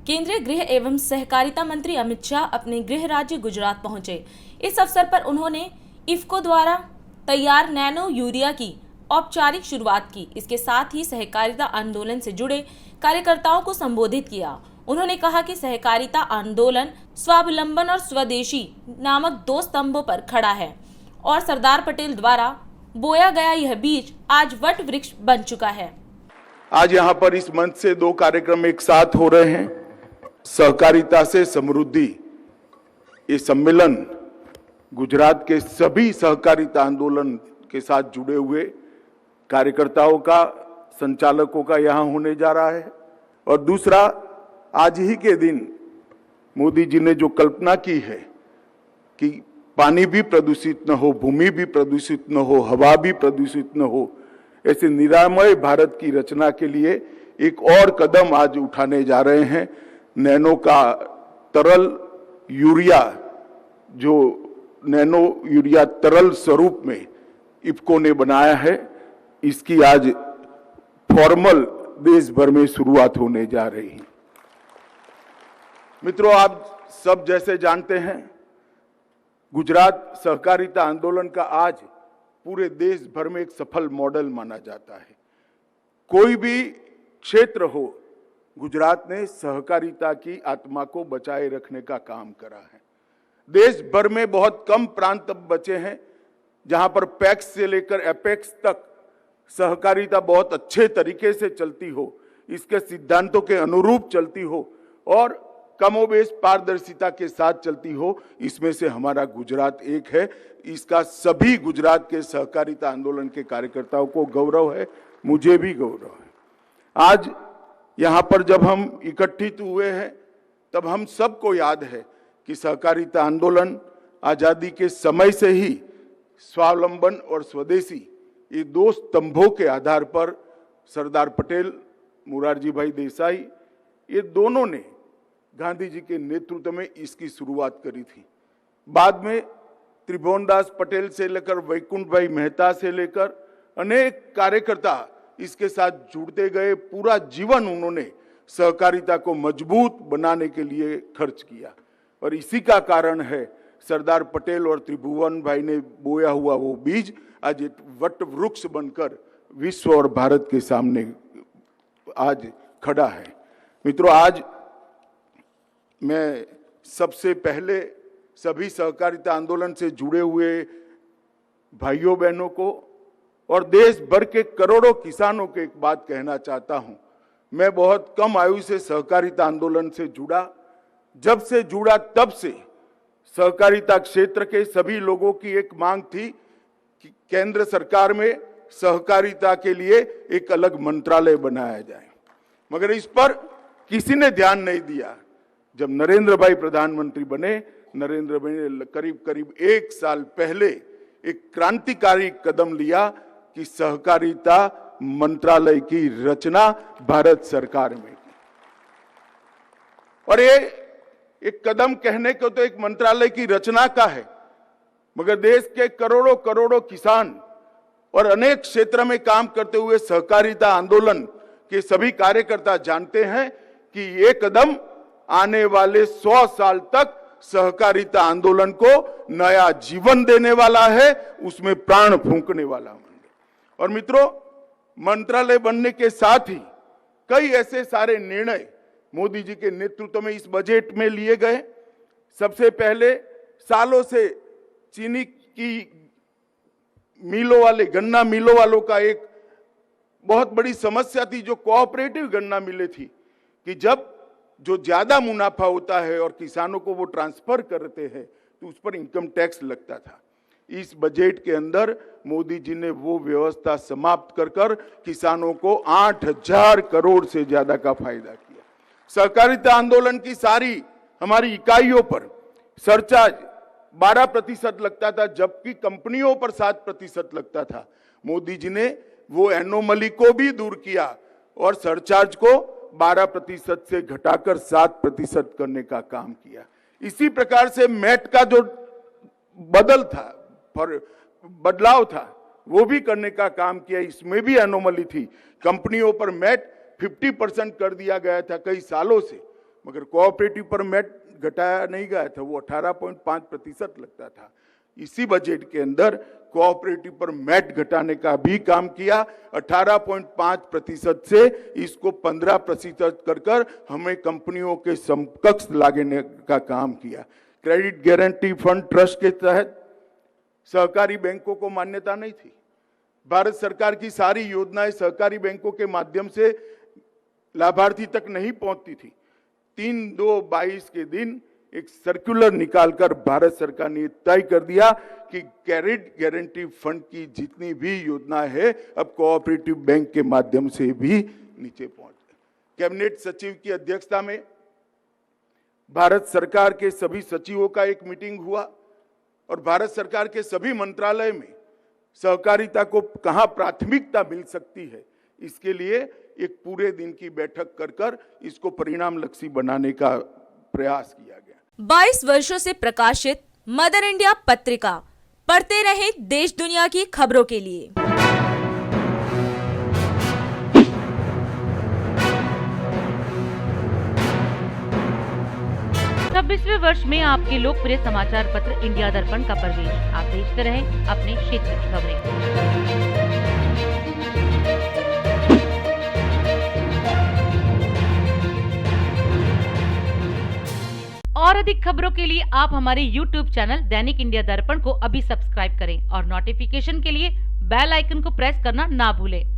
केंद्रीय गृह एवं सहकारिता मंत्री अमित शाह अपने गृह राज्य गुजरात पहुंचे। इस अवसर पर उन्होंने इफ्को द्वारा तैयार नैनो यूरिया की औपचारिक शुरुआत की। इसके साथ ही सहकारिता आंदोलन से जुड़े कार्यकर्ताओं को संबोधित किया। उन्होंने कहा कि सहकारिता आंदोलन स्वावलंबन और स्वदेशी नामक दो स्तंभों पर खड़ा है और सरदार पटेल द्वारा बोया गया यह बीज आज वट वृक्ष बन चुका है। आज यहाँ पर इस मंच से दो कार्यक्रम एक साथ हो रहे हैं। सहकारिता से समृद्धि, ये सम्मेलन गुजरात के सभी सहकारिता आंदोलन के साथ जुड़े हुए कार्यकर्ताओं का, संचालकों का यहाँ होने जा रहा है। और दूसरा, आज ही के दिन मोदी जी ने जो कल्पना की है कि पानी भी प्रदूषित न हो, भूमि भी प्रदूषित न हो, हवा भी प्रदूषित न हो, ऐसे निरामय भारत की रचना के लिए एक और कदम आज उठाने जा रहे हैं। नैनो का तरल यूरिया, जो नैनो यूरिया तरल स्वरूप में इफ्को ने बनाया है, इसकी आज फॉर्मल देश भर में शुरुआत होने जा रही है। मित्रों, आप सब जैसे जानते हैं, गुजरात सहकारिता आंदोलन का आज पूरे देश भर में एक सफल मॉडल माना जाता है। कोई भी क्षेत्र हो, गुजरात ने सहकारिता की आत्मा को बचाए रखने का काम करा है। देश भर में बहुत कम प्रांत अब बचे हैं जहां पर पैक्स से लेकर एपेक्स तक सहकारिता बहुत अच्छे तरीके से चलती हो, इसके सिद्धांतों के अनुरूप चलती हो और कमोबेश पारदर्शिता के साथ चलती हो। इसमें से हमारा गुजरात एक है। इसका सभी गुजरात के सहकारिता आंदोलन के कार्यकर्ताओं को गौरव है, मुझे भी गौरव है। आज यहाँ पर जब हम इकट्ठित हुए हैं, तब हम सबको याद है कि सहकारिता आंदोलन आजादी के समय से ही स्वावलंबन और स्वदेशी, ये दो स्तंभों के आधार पर सरदार पटेल, मोरारजी भाई देसाई, ये दोनों ने गांधी जी के नेतृत्व में इसकी शुरुआत करी थी। बाद में त्रिभुवनदास पटेल से लेकर वैकुंठ भाई मेहता से लेकर अनेक कार्यकर्ता इसके साथ जुड़ते गए। पूरा जीवन उन्होंने सहकारिता को मजबूत बनाने के लिए खर्च किया और इसी का कारण है सरदार पटेल और त्रिभुवन भाई ने बोया हुआ वो बीज आज एक वट वृक्ष बनकर विश्व और भारत के सामने आज खड़ा है। मित्रों, आज मैं सबसे पहले सभी सहकारिता आंदोलन से जुड़े हुए भाइयों बहनों को और देश भर के करोड़ों किसानों को एक बात कहना चाहता हूं। मैं बहुत कम आयु से सहकारिता आंदोलन से जुड़ा। जब से जुड़ा तब से सहकारिता क्षेत्र के सभी लोगों की एक मांग थी कि केंद्र सरकार में सहकारिता के लिए एक अलग मंत्रालय बनाया जाए, मगर इस पर किसी ने ध्यान नहीं दिया। जब नरेंद्र भाई प्रधानमंत्री बने, नरेंद्र भाई ने करीब करीब एक साल पहले एक क्रांतिकारी कदम लिया कि सहकारिता मंत्रालय की रचना भारत सरकार में की। और ये एक कदम कहने को तो एक मंत्रालय की रचना का है, मगर देश के करोड़ों करोड़ों किसान और अनेक क्षेत्र में काम करते हुए सहकारिता आंदोलन के सभी कार्यकर्ता जानते हैं कि ये कदम आने वाले 100 साल तक सहकारिता आंदोलन को नया जीवन देने वाला है, उसमें प्राण फूंकने वाला है। और मित्रों, मंत्रालय बनने के साथ ही कई ऐसे सारे निर्णय मोदी जी के नेतृत्व में इस बजट में लिए गए। सबसे पहले, सालों से चीनी की मिलों वाले, गन्ना मिलों वालों का एक बहुत बड़ी समस्या थी, जो कोऑपरेटिव गन्ना मिलें थी, कि जब जो ज्यादा मुनाफा होता है और किसानों को वो ट्रांसफर करते हैं तो उस पर इनकम टैक्स लगता था। इस बजट के अंदर मोदी जी ने वो व्यवस्था समाप्त कर किसानों को 8,000 करोड़ से ज्यादा का फायदा किया। सहकारिता आंदोलन की सारी हमारी इकाइयों पर सरचार्ज 12% लगता था, जबकि कंपनियों पर 7% लगता था। मोदी जी ने वो एनोमली को भी दूर किया और सरचार्ज को 12% से घटाकर 7% करने का काम किया। इसी प्रकार से मैट का जो बदलाव था वो भी करने का काम किया। इसमें भी एनोमली थी। कंपनियों पर मैट 50% कर दिया गया था कई सालों से, मगर कोऑपरेटिव पर मैट घटाया नहीं गया था, वो 18.5% लगता था। इसी बजट के अंदर कोऑपरेटिव पर मैट घटाने का भी काम किया, 18.5% से इसको 15% कर हमें कंपनियों के समकक्ष लाने का काम किया। क्रेडिट गारंटी फंड ट्रस्ट के तहत सहकारी बैंकों को मान्यता नहीं थी। भारत सरकार की सारी योजनाएं सहकारी बैंकों के माध्यम से लाभार्थी तक नहीं पहुंचती थी। 3/2/22 के दिन एक सर्कुलर निकालकर भारत सरकार ने तय कर दिया कि क्रेडिट गारंटी फंड की जितनी भी योजना है अब कोऑपरेटिव बैंक के माध्यम से भी नीचे पहुंच गए। कैबिनेट सचिव की अध्यक्षता में भारत सरकार के सभी सचिवों का एक मीटिंग हुआ और भारत सरकार के सभी मंत्रालय में सहकारिता को कहां प्राथमिकता मिल सकती है, इसके लिए एक पूरे दिन की बैठक कर इसको परिणाम लक्ष्य बनाने का प्रयास किया गया। 22 वर्षों से प्रकाशित मदर इंडिया पत्रिका पढ़ते रहे देश दुनिया की खबरों के लिए। 26वें वर्ष में आपके लोकप्रिय समाचार पत्र इंडिया दर्पण का प्रवेश। आप देखते रहे अपने क्षेत्र की खबरें। और अधिक खबरों के लिए आप हमारे YouTube चैनल दैनिक इंडिया दर्पण को अभी सब्सक्राइब करें और नोटिफिकेशन के लिए बेल आइकन को प्रेस करना ना भूलें।